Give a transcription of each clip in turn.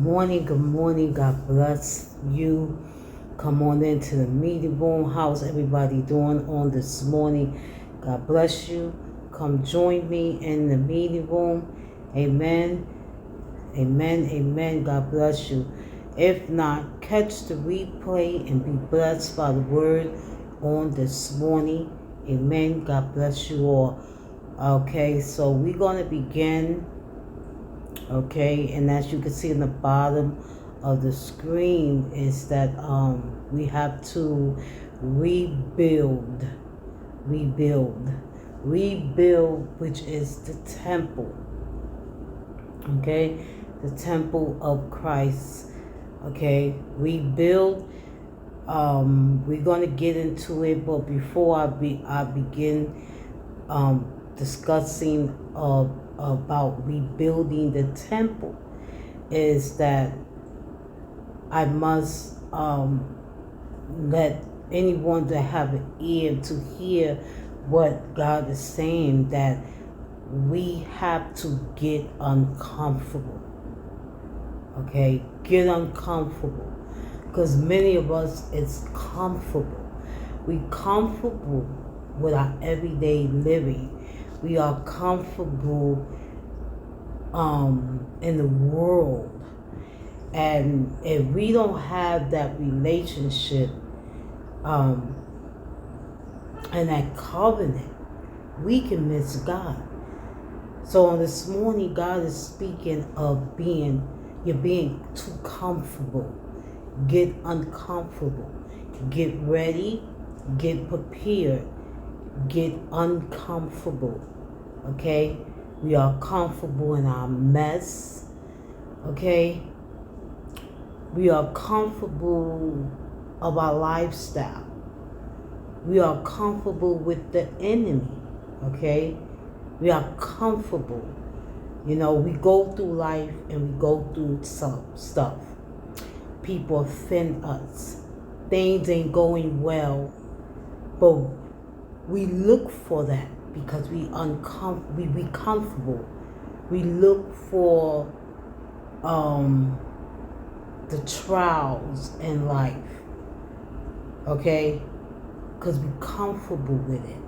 morning, good morning. God bless you. Come on into the meeting room. How's everybody doing on this morning? God bless you. Come join me in the meeting room. Amen. Amen. Amen. God bless you. If not, catch the replay and be blessed by the word on this morning. Amen. God bless you all. Okay, so we're going to begin. Okay, and as you can see in the bottom of the screen is that we have to rebuild, which is the temple. Okay, the temple of Christ. Okay, rebuild. We're gonna get into it, but before I begin discussing about rebuilding the temple, is that I must let anyone that have an ear to hear what God is saying, that we have to get uncomfortable. Okay, get uncomfortable, because many of us is comfortable. We comfortable with our everyday living. We are comfortable in the world. And if we don't have that relationship and that covenant, we can miss God. So on this morning, God is speaking of you're being too comfortable. Get uncomfortable. Get ready. Get prepared. Get uncomfortable. Okay? We are comfortable in our mess. Okay? We are comfortable of our lifestyle. We are comfortable with the enemy. Okay? We are comfortable. You know, we go through life and we go through some stuff. People offend us. Things ain't going well. But we look for that because we comfortable. We look for the trials in life. Okay? Because we're comfortable with it.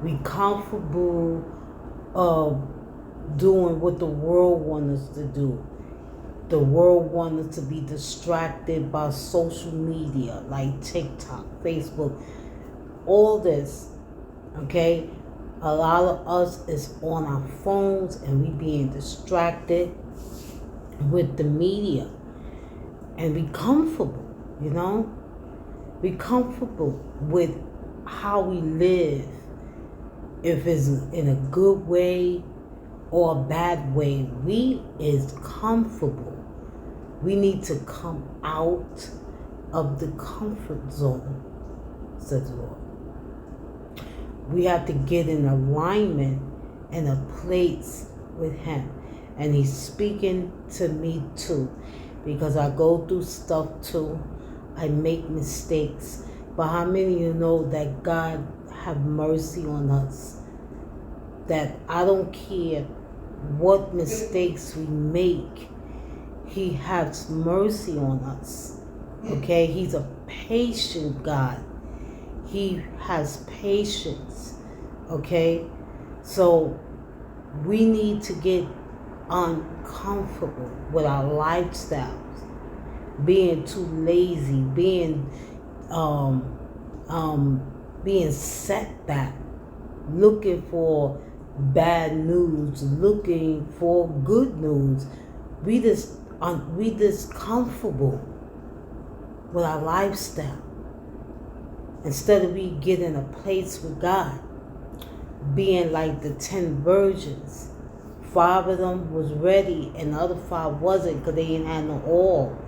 We comfortable doing what the world wants us to do. The world wants us to be distracted by social media like TikTok, Facebook, all this. Okay? A lot of us is on our phones and we being distracted with the media. And be comfortable, you know? Be comfortable with how we live. If it's in a good way or a bad way, we is comfortable. We need to come out of the comfort zone, says the Lord. We have to get in alignment and a place with Him. And He's speaking to me too, because I go through stuff too. I make mistakes. But how many of you know that God have mercy on us? That I don't care what mistakes we make, He has mercy on us. Okay? He's a patient God. He has patience. Okay? So we need to get uncomfortable with our lifestyles. Being too lazy, being set back, looking for bad news, looking for good news. We just comfortable with our lifestyle. Instead of we get in a place with God, being like the 10 virgins. 5 of them was ready and the other 5 wasn't because they didn't have no oil.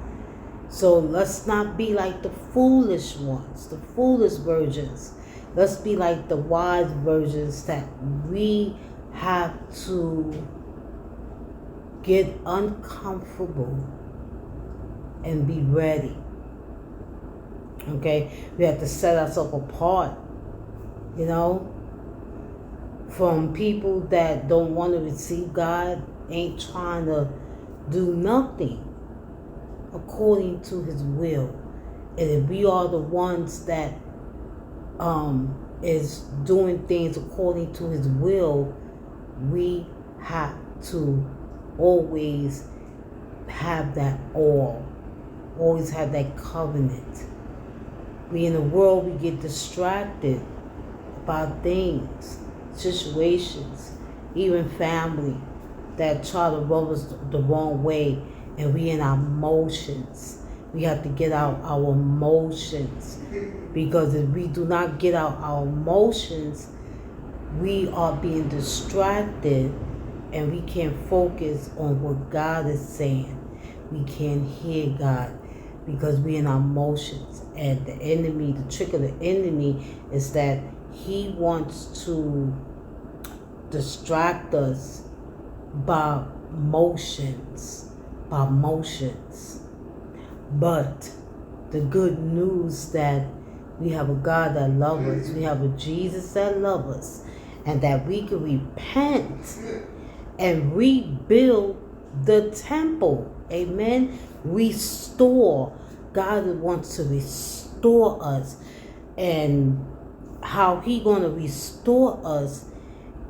So let's not be like the foolish ones, the foolish virgins. Let's be like the wise virgins, that we have to get uncomfortable and be ready. Okay? We have to set ourselves apart, you know, from people that don't want to receive God, ain't trying to do nothing according to his will. And if we are the ones that is doing things according to his will, we have to always have that awe, always have that covenant. We in the world, we get distracted by things, situations, even family that try to rub us the wrong way, and we in our emotions. We have to get out our emotions, because if we do not get out our emotions, we are being distracted and we can't focus on what God is saying. We can't hear God because we're in our emotions. And the enemy, the trick of the enemy is that he wants to distract us by motions, But the good news that we have a God that loves us, we have a Jesus that loves us, and that we can repent and rebuild the temple. Amen. Restore. God wants to restore us. And how he going to restore us,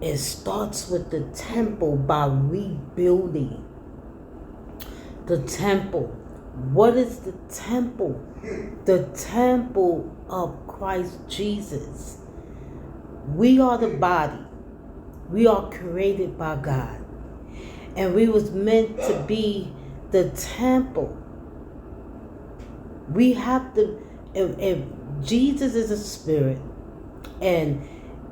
it starts with the temple, by rebuilding the temple. What is the temple? The temple of Christ Jesus. We are the body. We are created by God. And we was meant to be the temple. We have to, if Jesus is a spirit, and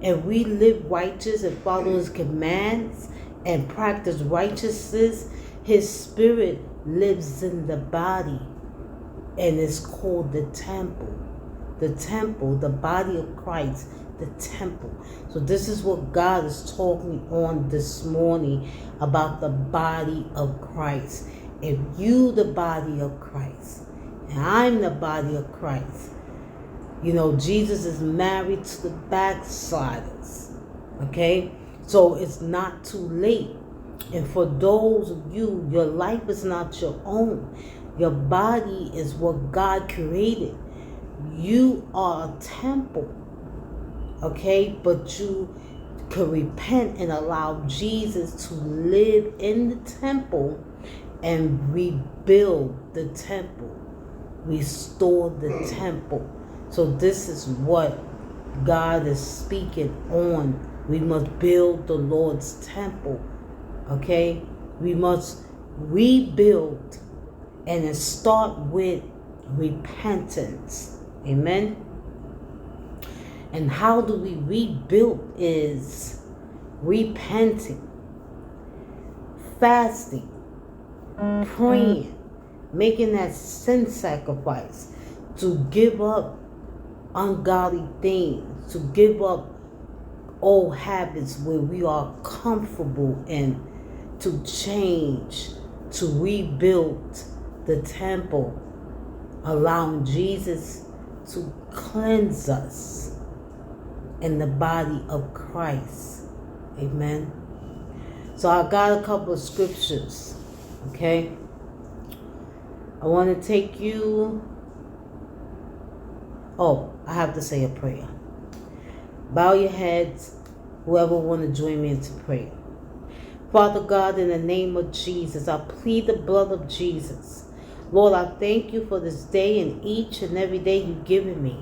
if we live righteous and follow his commands and practice righteousness, his spirit lives in the body, and it's called the temple. The temple, the body of Christ, the temple. So this is what God is talking on this morning about, the body of Christ. If you the body of Christ, and I'm the body of Christ, you know, Jesus is married to the backsliders. Okay? So it's not too late. And for those of you, your life is not your own. Your body is what God created. You are a temple. Okay? But you can repent and allow Jesus to live in the temple and rebuild the temple. Restore the temple. So this is what God is speaking on. We must build the Lord's temple. Okay? We must rebuild, and it start with repentance. Amen? And how do we rebuild? Is repenting, fasting, praying, making that sin sacrifice, to give up ungodly things, to give up old habits where we are comfortable in, to change, to rebuild the temple, allowing Jesus to cleanse us in the body of Christ. Amen. So I got a couple of scriptures. Okay. I want to take you. Oh, I have to say a prayer. Bow your heads, whoever want to join me into prayer. Father God, in the name of Jesus, I plead the blood of Jesus. Lord, I thank you for this day and each and every day you've given me.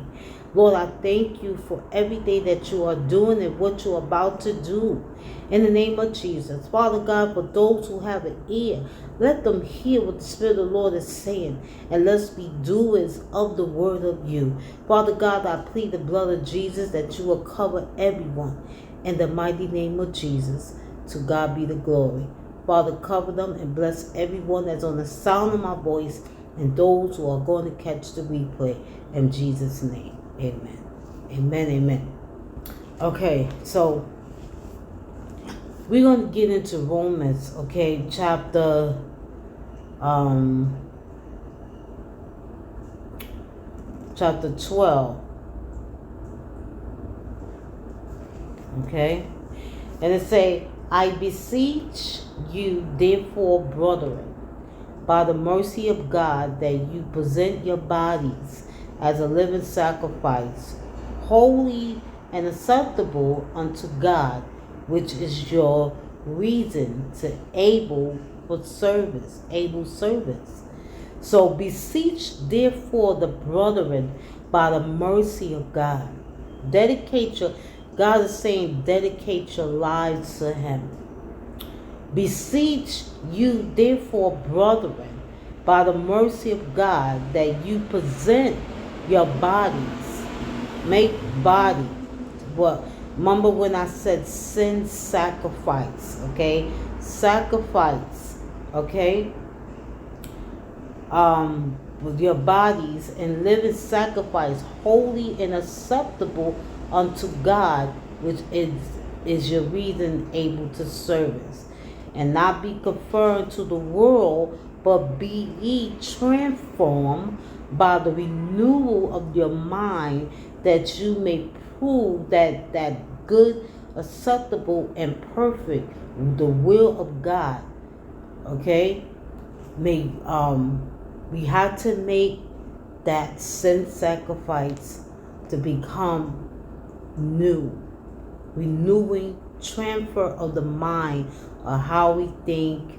Lord, I thank you for every day that you are doing and what you're about to do. In the name of Jesus. Father God, for those who have an ear, let them hear what the Spirit of the Lord is saying, and let's be doers of the word of you. Father God, I plead the blood of Jesus that you will cover everyone in the mighty name of Jesus. To God be the glory. Father, cover them and bless everyone that's on the sound of my voice, and those who are going to catch the replay. In Jesus' name, amen. Amen, amen. Okay, so we're going to get into Romans, okay, chapter 12. Okay, and it say, I beseech you, therefore, brethren, by the mercy of God, that you present your bodies as a living sacrifice, holy and acceptable unto God, which is your reason to able service. So beseech therefore the brethren by the mercy of God. God is saying dedicate your lives to Him. Beseech you therefore, brethren, by the mercy of God, that you present your bodies, make body. What? Remember when I said sin sacrifice, okay? Sacrifice, okay? With your bodies and living sacrifice, holy and acceptable unto God, which is your reason able to service. And not be conformed to the world, but be ye transformed by the renewal of your mind, that you may prove that good, acceptable, and perfect the will of God. Okay? We have to make that sin sacrifice to become new, renewing, transfer of the mind of how we think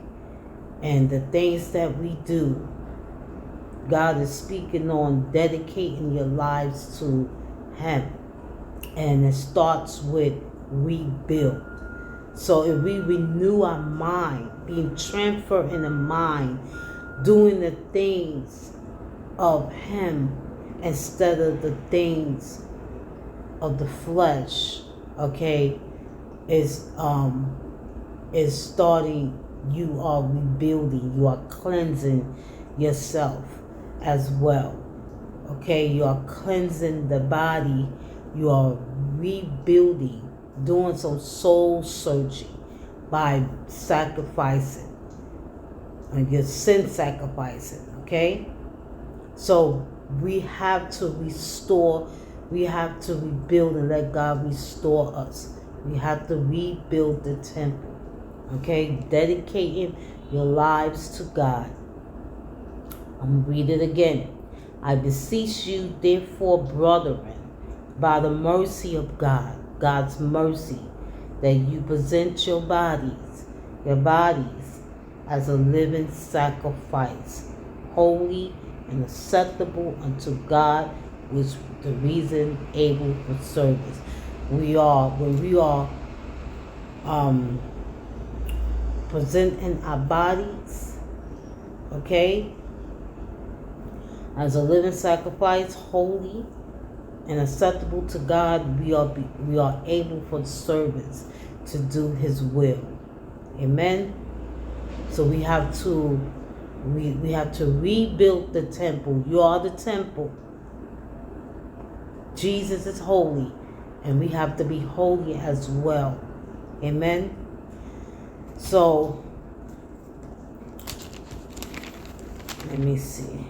and the things that we do. God is speaking on dedicating your lives to Him, and it starts with rebuild. So if we renew our mind, being transferred in the mind, doing the things of Him instead of the things of the flesh, okay, is starting. You are rebuilding. You are cleansing yourself as well. Okay, you are cleansing the body. You are rebuilding, doing some soul searching by sacrificing. And your sin sacrificing, okay? So we have to restore, we have to rebuild and let God restore us. We have to rebuild the temple, okay? Dedicating your lives to God. I'm going to read it again. I beseech you, therefore, brethren, by the mercy of God, God's mercy, that you present your bodies as a living sacrifice, holy and acceptable unto God, which the reason able for service. When we are presenting our bodies, okay, as a living sacrifice, holy and acceptable to God, we are able for service to do His will. Amen. So we have to rebuild the temple. You are the temple. Jesus is holy, and we have to be holy as well. Amen. So let me see.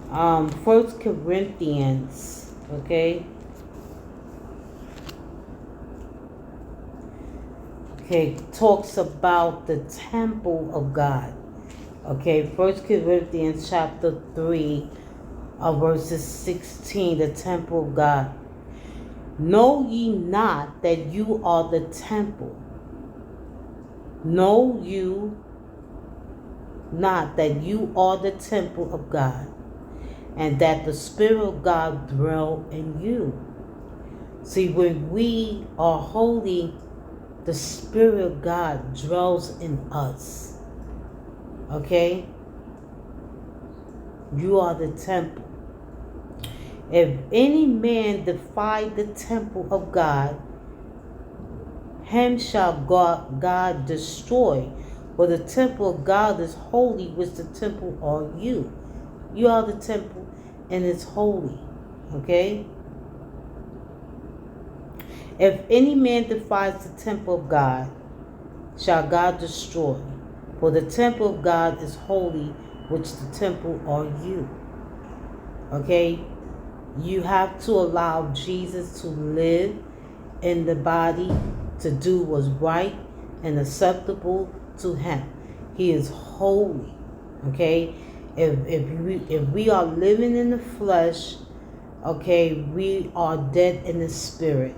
1 Corinthians, okay, talks about the temple of God. Okay, 1 Corinthians chapter 3, verses 16, the temple of God. Know ye not that you are the temple? Know you not that you are the temple of God, and that the Spirit of God dwell in you? See, when we are holy, the Spirit of God dwells in us. Okay? You are the temple. If any man defy the temple of God, him shall God destroy. For the temple of God is holy, which the temple are you. You are the temple, and it's holy. Okay? If any man defies the temple of God, shall God destroy. For the temple of God is holy, which the temple are you. Okay? You have to allow Jesus to live in the body, to do what's right, and acceptable to him. He is holy. Okay? If we are living in the flesh, okay, we are dead in the spirit.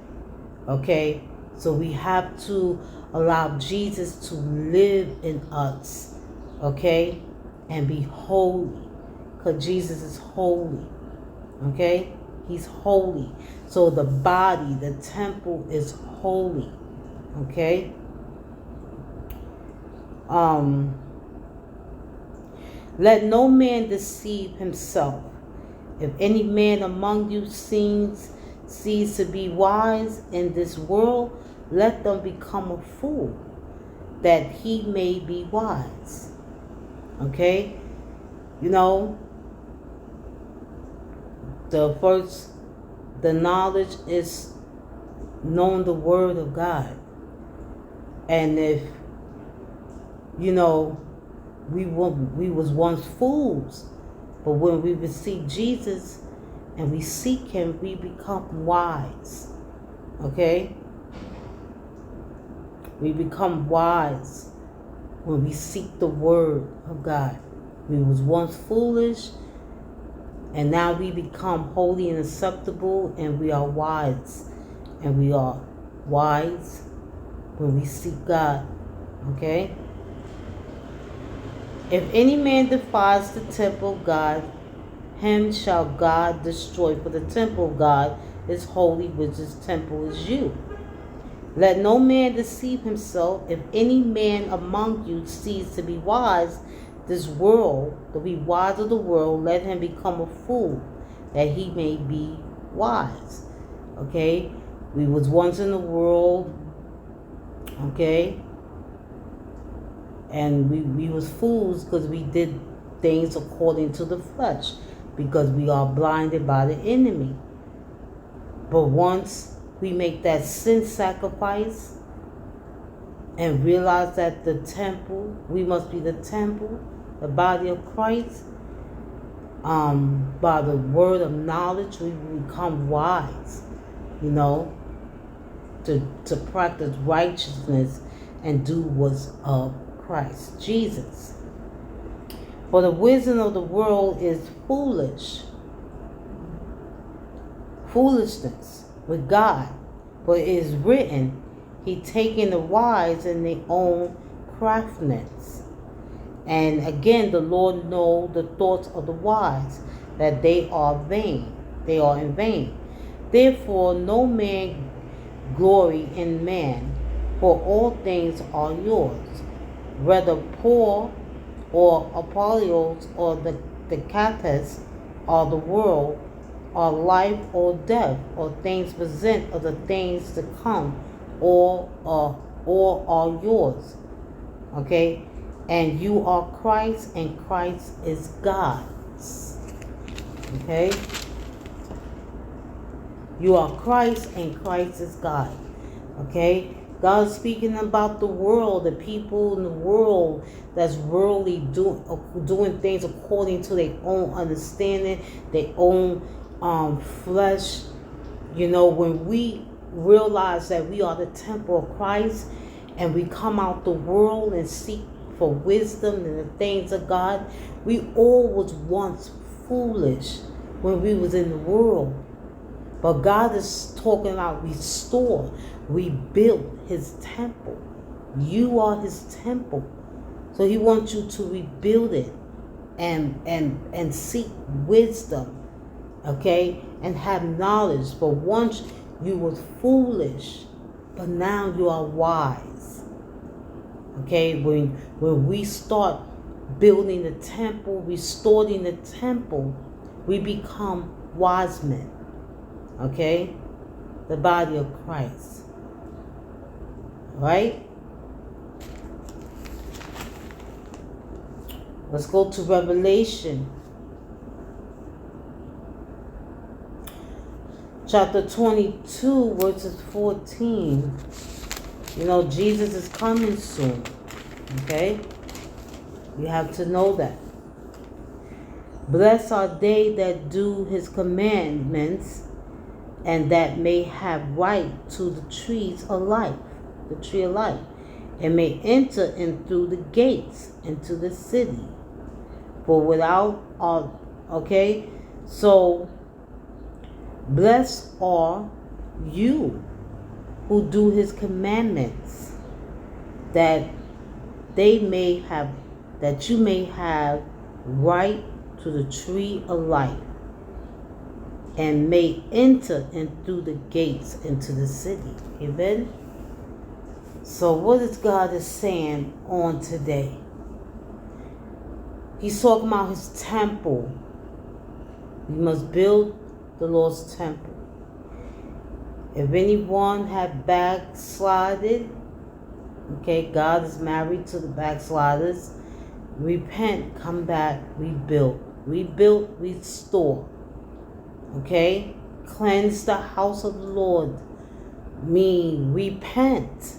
Okay? So we have to allow Jesus to live in us. Okay? And be holy. Because Jesus is holy. Okay? He's holy. So the body, the temple is holy. Okay? Let no man deceive himself. If any man among you sees to be wise in this world, let them become a fool, that he may be wise. Okay? You know, the knowledge is knowing the word of God. And if, you know, we was once fools, but when we receive Jesus and we seek him, we become wise. Okay? We become wise when we seek the word of God. We was once foolish, and now we become holy and acceptable, and we are wise. And we are wise when we seek God. Okay? If any man defies the temple of God, him shall God destroy. For the temple of God is holy, which his temple is you. Let no man deceive himself. If any man among you sees to be wise this world, to be wise of the world, let him become a fool, that he may be wise. Okay? We was once in the world. Okay? And we was fools because we did things according to the flesh, because we are blinded by the enemy. But once we make that sin sacrifice and realize that the temple, we must be the temple, the body of Christ, by the word of knowledge, we become wise, you know, to practice righteousness and do what's of Christ Jesus. For the wisdom of the world is foolishness with God. For it is written, he taken the wise in their own craftiness. And again, the Lord knows the thoughts of the wise, that they are vain. They are in vain. Therefore, no man glory in man, for all things are yours, whether Paul or Apollos or the Cephas or the world, or life or death, or things present or the things to come, all are yours. Okay? And you are Christ, and Christ is God's. Okay? You are Christ, and Christ is God. Okay? God is speaking about the world, the people in the world that's worldly doing things according to their own understanding, their own flesh. You know, when we realize that we are the temple of Christ, and we come out the world and seek for wisdom and the things of God, we all was once foolish when we was in the world. But God is talking about restore, rebuild his temple. You are his temple. So he wants you to rebuild it and seek wisdom. Okay? And have knowledge. But once you was foolish, but now you are wise. Okay? When we start building the temple, restoring the temple, we become wise men. Okay? The body of Christ. Right? Let's go to Revelation. Chapter 22, verses 14. You know, Jesus is coming soon. Okay? You have to know that. Blessed are they that do his commandments, and that may have right to the trees of life, the tree of life. and may enter in through the gates into the city. For without all, okay? So, blessed are you who do his commandments, that you may have right to the tree of life, and may enter in through the gates into the city. Amen. So what is God is saying on today? He's talking about his temple. We must build the Lord's temple. If anyone had backslided, okay, God is married to the backsliders. Repent, come back, rebuild. Rebuild, restore. Okay? Cleanse the house of the Lord. Mean repent.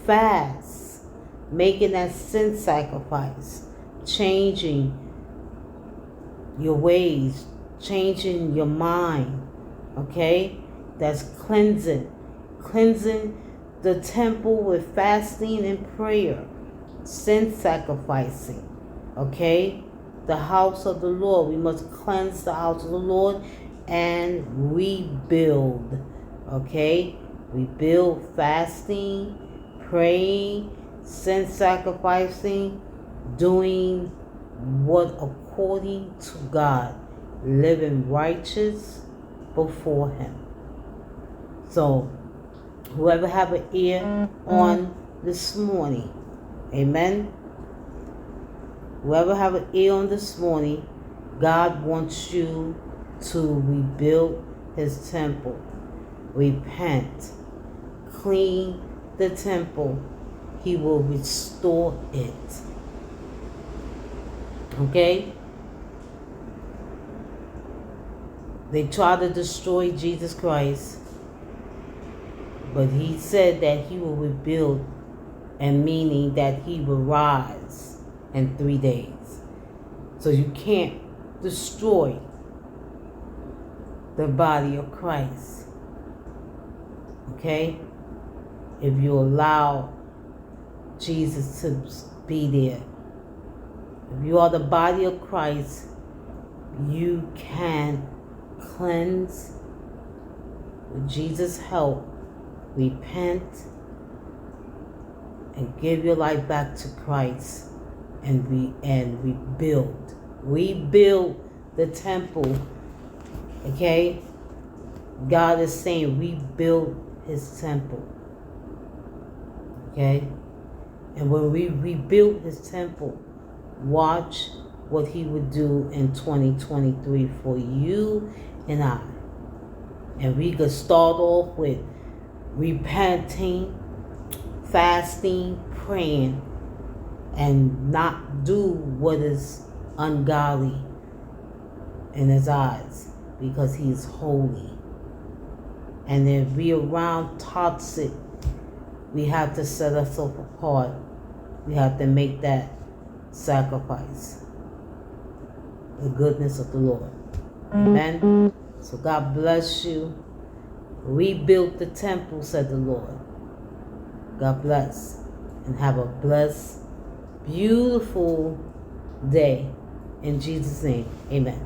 Fast. Making that sin sacrifice. Changing your ways. Changing your mind. Okay? That's cleansing. Cleansing the temple with fasting and prayer. Sin sacrificing. Okay? The house of the Lord. We must cleanse the house of the Lord and rebuild. Okay? Rebuild, fasting, praying, sin sacrificing, doing what according to God, living righteous before him. So, whoever have an ear on this morning, amen. Whoever have an ear on this morning, God wants you to rebuild his temple. Repent. Clean the temple. He will restore it. Okay? They tried to destroy Jesus Christ, but he said that he will rebuild, and meaning that he will rise in 3 days. So you can't destroy the body of Christ. Okay? If you allow Jesus to be there. If you are the body of Christ, you can cleanse with Jesus' help, repent, and give your life back to Christ, and rebuild. Rebuild the temple. Okay? God is saying rebuild his temple. Okay? And when we rebuild his temple, watch what he would do in 2023 for you and I. And we could start off with repenting, fasting, praying, and not do what is ungodly in his eyes, because he is holy. And if we around toxic, we have to set ourselves apart. We have to make that sacrifice. The goodness of the Lord. Amen. So God bless you. Rebuild the temple, said the Lord. God bless. And have a blessed, beautiful day. In Jesus' name, amen.